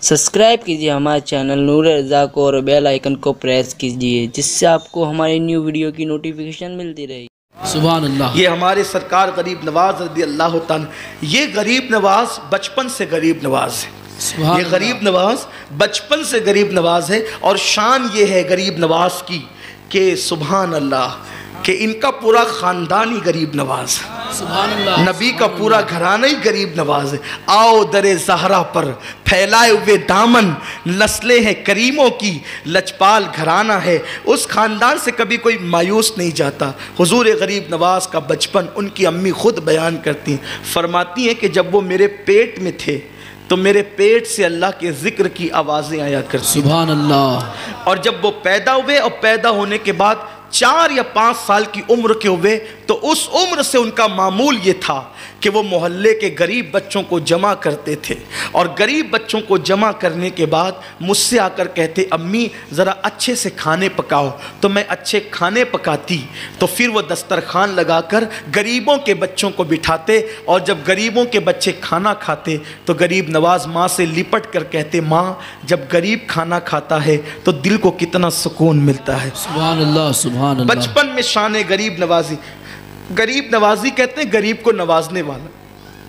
Subscribe कीजिए हमारे channel नूर रज़ा को और बेल आइकन को प्रेस कीजिए जिससे आपको हमारी न्यू वीडियो की नोटिफिकेशन मिलती रहे। सुभान अल्लाह। ये हमारे सरकार गरीब नवाज रज़ी अल्लाह ताला, ये गरीब नवाज बचपन से गरीब नवाज है। ये गरीब नवाज बचपन से गरीब नवाज है और शान ये है गरीब नवाज की कि सुभान अल्लाह कि इनका पूरा ख़ानदान ही गरीब नवाज है। सुभान अल्लाह। नबी का पूरा घराना ही गरीब नवाज है। आओ दरे ज़हरा पर फैलाए हुए दामन, नस्लें हैं करीमों की, लचपाल घराना है। उस ख़ानदान से कभी कोई मायूस नहीं जाता। हुजूर गरीब नवाज का बचपन उनकी अम्मी ख़ुद बयान करती हैं, फरमाती हैं कि जब वो मेरे पेट में थे तो मेरे पेट से अल्लाह के ज़िक्र की आवाज़ें आया करती। सुभान अल्लाह। और जब वो पैदा हुए और पैदा होने के बाद 4 या 5 साल की उम्र के हुए तो उस उम्र से उनका मामूल ये था कि वो मोहल्ले के गरीब बच्चों को जमा करते थे और गरीब बच्चों को जमा करने के बाद मुझसे आकर कहते, अम्मी ज़रा अच्छे से खाने पकाओ। तो मैं अच्छे खाने पकाती तो फिर वो दस्तरखान लगाकर गरीबों के बच्चों को बिठाते और जब गरीबों के बच्चे खाना खाते तो गरीब नवाज माँ से लिपट कर कहते, माँ जब गरीब खाना खाता है तो दिल को कितना सुकून मिलता है। सुभान अल्लाह। सुभान अल्लाह। बचपन में शान गरीब नवाजी, गरीब नवाजी कहते हैं गरीब को नवाजने वाला।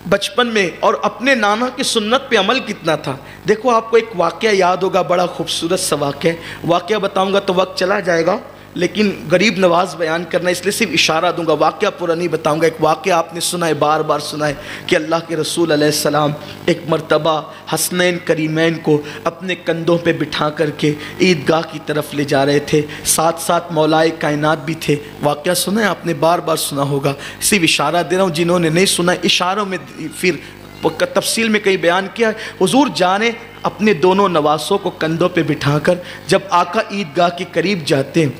बचपन में और अपने नाना की सुन्नत पे अमल कितना था। देखो आपको एक वाक़या याद होगा, बड़ा खूबसूरत सा वाक़या बताऊंगा तो वक्त चला जाएगा, लेकिन गरीब नवाज बयान करना इसलिए सिर्फ इशारा दूंगा, वाक़या पूरा नहीं बताऊंगा। एक वाक़या आपने सुना है, बार बार सुना है कि अल्लाह के रसूल अलैहिस्सलाम एक मर्तबा हसनैन करीमैन को अपने कंधों पे बिठा करके ईदगाह की तरफ ले जा रहे थे, साथ साथ मौलाए कायनात भी थे। वाक़या सुना है आपने, बार बार सुना होगा, सिर्फ इशारा दे रहा हूँ जिन्होंने नहीं सुना, इशारों में फिर तफसील में कई बयान किया। हुजूर जाने अपने दोनों नवासों को कंधों पे बिठाकर जब आका ईदगाह के करीब जाते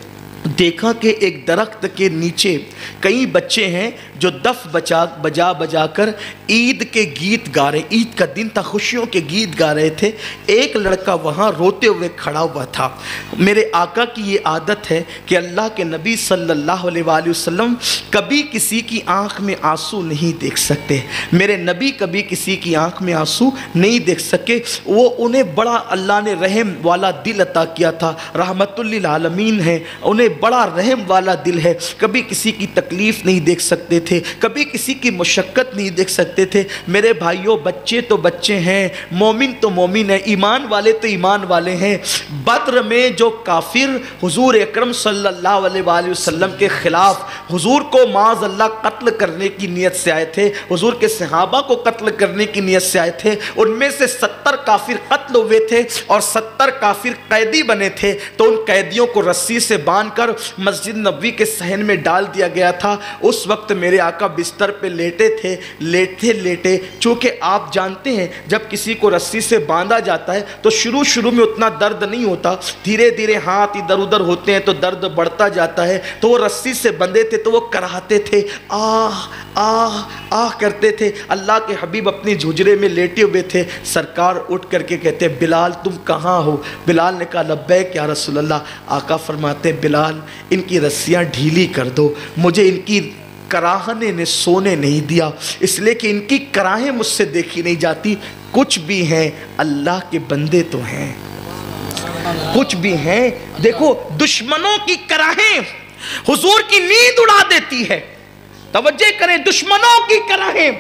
देखा कि एक दरख्त के नीचे कई बच्चे हैं जो दफ बजा बजा कर ईद के गीत गा रहे, ईद का दिन था, खुशियों के गीत गा रहे थे। एक लड़का वहाँ रोते हुए खड़ा हुआ था। मेरे आका की ये आदत है कि अल्लाह के नबी सल्लल्लाहु अलैहि वसल्लम कभी किसी की आँख में आंसू नहीं देख सकते। मेरे नबी कभी किसी की आँख में आंसू नहीं देख सके। वो उन्हें बड़ा अल्लाह ने रहम वाला दिल अता किया था, रहमतुल लिल आलमीन है, उन्हें बड़ा रहम वाला दिल है। कभी किसी की तकलीफ़ नहीं देख सकते थे, कभी किसी की मुशक्क़त नहीं देख सकते थे। मेरे भाइयों, बच्चे तो बच्चे हैं, मोमिन तो मोमिन है, ईमान वाले तो ईमान वाले हैं। बद्र में जो काफिर हुजूर अकरम सल्लल्लाहु अलैहि वसल्लम के ख़िलाफ़ हुजूर को माज़ अल्लाह कत्ल करने की नीयत से आए थे, हुजूर के सहाबा को कत्ल करने की नीयत से आए थे, उनमें से 70 काफिर कत्ल हुए थे और 70 काफिर कैदी बने थे। तो उन कैदियों को रस्सी से बांध कर मस्जिद नबवी के सहन में डाल दिया गया था। उस वक्त मेरे आका बिस्तर पे लेटे थे। लेटे चूँकि आप जानते हैं जब किसी को रस्सी से बांधा जाता है तो शुरू में उतना दर्द नहीं होता, धीरे धीरे हाथ इधर उधर होते हैं तो दर्द बढ़ता जाता है। तो वो रस्सी से बंधे थे तो वो कराहते थे, आह आह आह करते थे। अल्लाह के हबीब अपने झुजरे में लेटे हुए थे। सरकार उठ करके कहते, बिलाल तुम कहाँ हो? बिलाल ने कहा, लब्बैक या रसूल अल्लाह। आका फरमाते, बिलाल इनकी रस्सियाँ ढीली कर दो, मुझे इनकी कराहने ने सोने नहीं दिया, इसलिए कि इनकी कराहें मुझसे देखी नहीं जाती। कुछ भी हैं अल्लाह के बंदे तो हैं, कुछ भी हैं। देखो दुश्मनों की कराहें हुजूर की नींद उड़ा देती है। तवज्जो करें, दुश्मनों की कराहें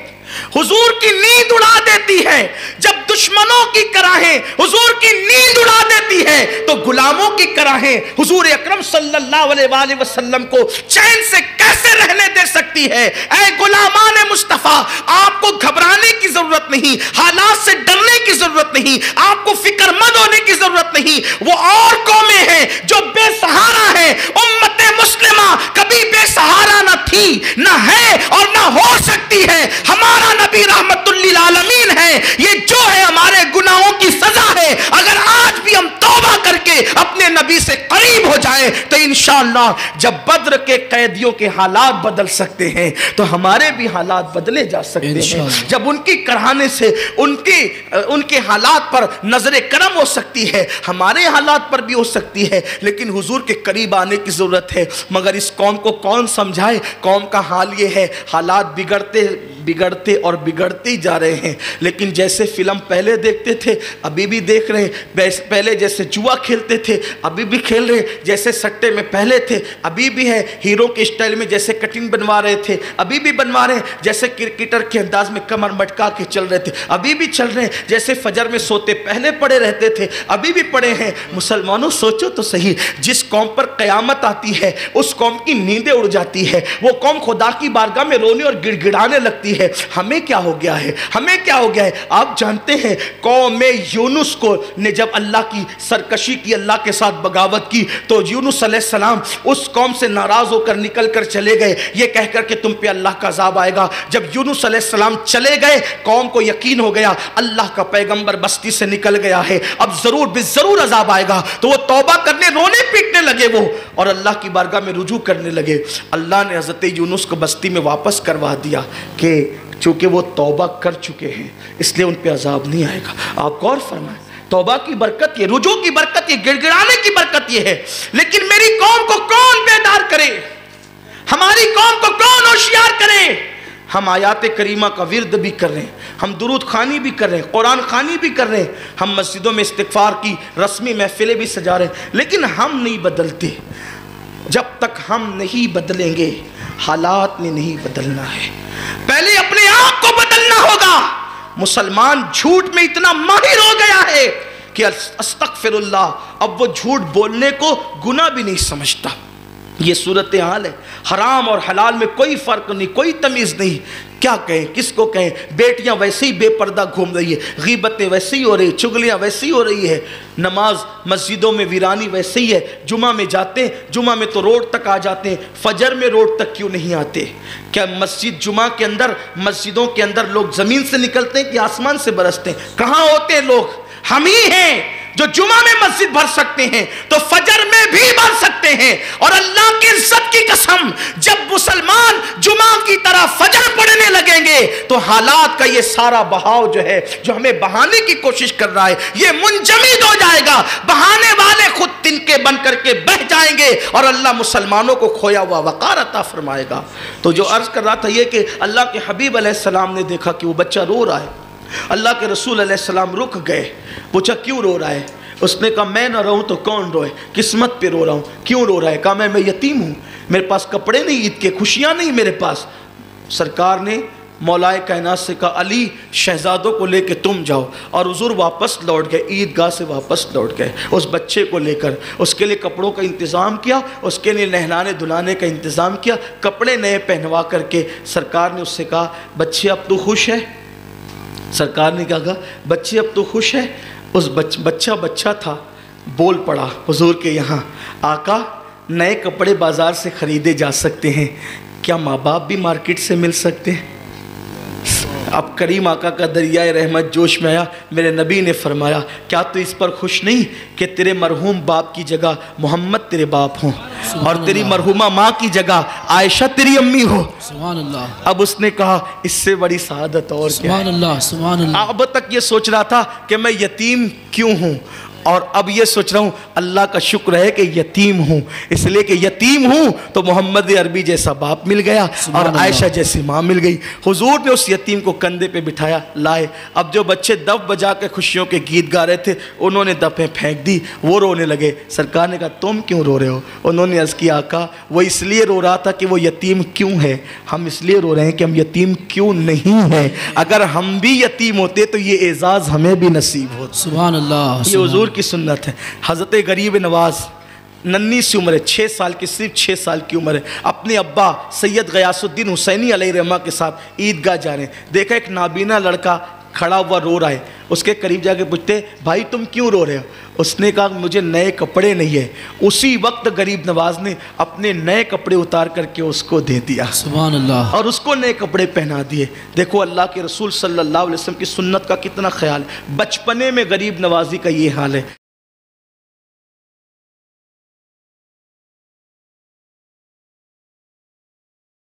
हुजूर की नींद उड़ा देती है। जब दुश्मनों की कराहें हुजूर की नींद उड़ा देती है तो गुलामों की कराहें हुजूर अकरम सल्लल्लाहु अलैहि वसल्लम को चैन से कैसे रहने दे सकती है? ऐ गुलामान मुस्तफ़ा, आपको घबराने की जरूरत नहीं, हालात से डरने की जरूरत नहीं, आपको फिक्रमंद होने की जरूरत नहीं। वो और कौमें हैं जो बेसहारा हैं। उम्मते मुस्लिमा कभी बेसहारा न थी, न है और न हो सकती है। हमारा नबी रहमतुल लिल आलमीन है। ये जो है हमारे गुनाहों की सजा है। अगर आज भी हम तौबा करके अपने नबी से करीब हो जाए तो इंशाअल्लाह जब बद्र के कैदियों के हालात बदल सकते हैं तो हमारे भी हालात बदले जा सकते हैं। जब उनकी कराहने से उनके हालात पर नजर करम हो सकती है, हमारे हालात पर भी हो सकती है। लेकिन हुजूर के करीब आने की जरूरत है। मगर इस कौम को कौन समझाए? कौम का हाल ये है, हालात बिगड़ते बिगड़ते और बिगड़ते ही जा रहे हैं। लेकिन जैसे फिल्म पहले देखते थे अभी भी देख रहे हैं, पहले जैसे जुआ खेलते थे अभी भी खेल रहे हैं, जैसे सट्टे में पहले थे अभी भी है, हीरो के स्टाइल में जैसे कटिंग बनवा रहे थे अभी भी बनवा रहे हैं, जैसे क्रिकेटर के अंदाज में कमर मटका के चल रहे थे अभी भी चल रहे हैं, जैसे फजर में सोते पहले पड़े रहते थे अभी भी पड़े हैं। मुसलमानों सोचो तो सही, जिस कौम पर क़यामत आती है उस कौम की नींदें उड़ जाती है, वो कौम खुदा की बारगाह में रोने और गिड़गिड़ाने लगती है। हमें क्या हो गया है, हमें क्या हो गया है? आप जानते हैं कौम यूनुस को ने जब अल्लाह की सरकशी की, अल्लाह के साथ बगावत की, तो यूनुस अलैहिस्सलाम उस कौम से नाराज होकर निकल कर चले गए ये कहकर कि तुम पे अल्लाह का अज़ाब आएगा। जब यूनुस अलैहिस्सलाम चले गए कौम को यकीन हो गया अल्लाह का पैगंबर बस्ती से निकल गया है, अब जरूर बेजरूर अज़ाब आएगा। तो वो तौबा करने रोने पीटने लगे वो, और अल्लाह की बारगाह में रुजू करने लगे। अल्लाह ने हज़रत यूनुस को बस्ती में वापस करवा दिया कि चूँकि वो तौबा कर चुके हैं इसलिए उन पे अज़ाब नहीं आएगा। आप गौर फरमाएं, तौबा की बरकत ये, रुजू की बरकत ये, गिड़गिड़ाने की बरकत ये है। लेकिन मेरी कौम को कौन बेदार करे, हमारी कौम को कौन होशियार करे? हम आयात करीमा का विर्द भी कर रहे हैं, हम दुरूद खानी भी कर रहे हैं, कुरान खानी भी कर रहे हैं, हम मस्जिदों में इस्तिग़फ़ार की रस्मी महफिलें भी सजा रहे हैं, लेकिन हम नहीं बदलते। जब तक हम नहीं बदलेंगे हालात ने नहीं बदलना है, पहले अपने आप को बदलना होगा। मुसलमान झूठ में इतना माहिर हो गया है कि अस्तगफिरुल्लाह, अब वो झूठ बोलने को गुनाह भी नहीं समझता। ये सूरत हाल है, हराम और हलाल में कोई फ़र्क नहीं, कोई तमीज़ नहीं। क्या कहें, किसको कहें? बेटियां वैसे ही बेपर्दा घूम रही है, गीबतें वैसे ही हो रही, चुगलियां वैसे ही हो रही है, नमाज मस्जिदों में वीरानी वैसे ही है। जुमा में जाते हैं, जुमा में तो रोड तक आ जाते हैं, फजर में रोड तक क्यों नहीं आते? क्या मस्जिद जुमा के अंदर, मस्जिदों के अंदर लोग ज़मीन से निकलते हैं कि आसमान से बरसते हैं? कहाँ होते हैं लोग? हम ही हैं जो जुमा में मस्जिद भर सकते हैं तो फजर में भी भर सकते हैं। और अल्लाह की इज्जत की कसम, जब मुसलमान जुमा की तरह फजर पढ़ने लगेंगे तो हालात का ये सारा बहाव जो है, जो हमें बहाने की कोशिश कर रहा है, ये मुंजमद हो जाएगा। बहाने वाले खुद तिनके बन करके बह जाएंगे और अल्लाह मुसलमानों को खोया हुआ वक़ार अता फरमाएगा। तो जो अर्ज कर रहा था ये कि अल्लाह के हबीब अलैहिस्सलाम ने देखा कि वो बच्चा रो रहा है। अल्लाह के रसूल अलैहिस्सलाम रुक गए, पूछा क्यों रो रहा है? उसने कहा मैं ना रहूं तो कौन रोए, किस्मत पे रो रहा हूँ। क्यों रो रहा है? कहा मैं यतीम हूँ, मेरे पास कपड़े नहीं, ईद के खुशियाँ नहीं मेरे पास। सरकार ने मौलाए कायनात से कहा अली शहजादों को लेके तुम जाओ, और हुजूर वापस लौट गए, ईदगाह से वापस लौट गए उस बच्चे को लेकर। उसके लिए कपड़ों का इंतज़ाम किया, उसके लिए नहलाने धुलाने का इंतज़ाम किया, कपड़े नए पहनवा करके। सरकार ने उससे कहा बच्चे अब तो खुश है? सरकार ने कहा बच्चे अब तो खुश है? उस बच्चा था, बोल पड़ा हुजूर के यहाँ, आका नए कपड़े बाज़ार से ख़रीदे जा सकते हैं, क्या माँ बाप भी मार्केट से मिल सकते हैं? अब करीम आका का दरियाए रहमत जोश में आया। मेरे नबी ने फरमाया क्या तू इस पर खुश नहीं कि तेरे मरहूम बाप की जगह मोहम्मद तेरे बाप हों और तेरी मरहूमा माँ की जगह आयशा तेरी अम्मी हो? सुभान अल्लाह। अब उसने कहा इससे बड़ी सआदत और क्या? सुभान अल्लाह, सुभान अल्लाह। अब तक ये सोच रहा था कि मैं यतीम क्यों हूँ, और अब ये सोच रहा हूँ अल्लाह का शुक्र है कि यतीम हूँ, इसलिए कि यतीम हूँ तो मोहम्मद अरबी जैसा बाप मिल गया और आयशा जैसी माँ मिल गई। हुजूर ने उस यतीम को कंधे पे बिठाया, लाए। अब जो बच्चे दफ बजा के खुशियों के गीत गा रहे थे उन्होंने दफें फेंक दी, वो रोने लगे। सरकार ने कहा तुम क्यों रो रहे हो? उन्होंने अर्ज़ किया आका वो इसलिए रो रहा था कि वो यतीम क्यों है, हम इसलिए रो रहे हैं कि हम यतीम क्यों नहीं हैं। अगर हम भी यतीम होते तो ये एजाज़ हमें भी नसीब होता। सुभान अल्लाह। ये हुजूर की सुन्नत है। हज़रत गरीब नवाज नन्ही सी उम्र है, 6 साल की, सिर्फ 6 साल की उम्र है, अपने अब्बा सैयद गयासुद्दीन हुसैनी अलैहिर्रहमा के साथ ईदगाह जा रहे हैं। देखा एक नाबीना लड़का खड़ा हुआ रो रहा है, उसके करीब जाके पूछते भाई तुम क्यों रो रहे हो? उसने कहा मुझे नए कपड़े नहीं है। उसी वक्त गरीब नवाज ने अपने नए कपड़े उतार करके उसको दे दिया, सुभान अल्लाह, और उसको नए कपड़े पहना दिए। देखो अल्लाह के रसूल सल्लल्लाहु अलैहि वसल्लम की सुन्नत का कितना ख्याल है। बचपने में गरीब नवाजी का ये हाल है।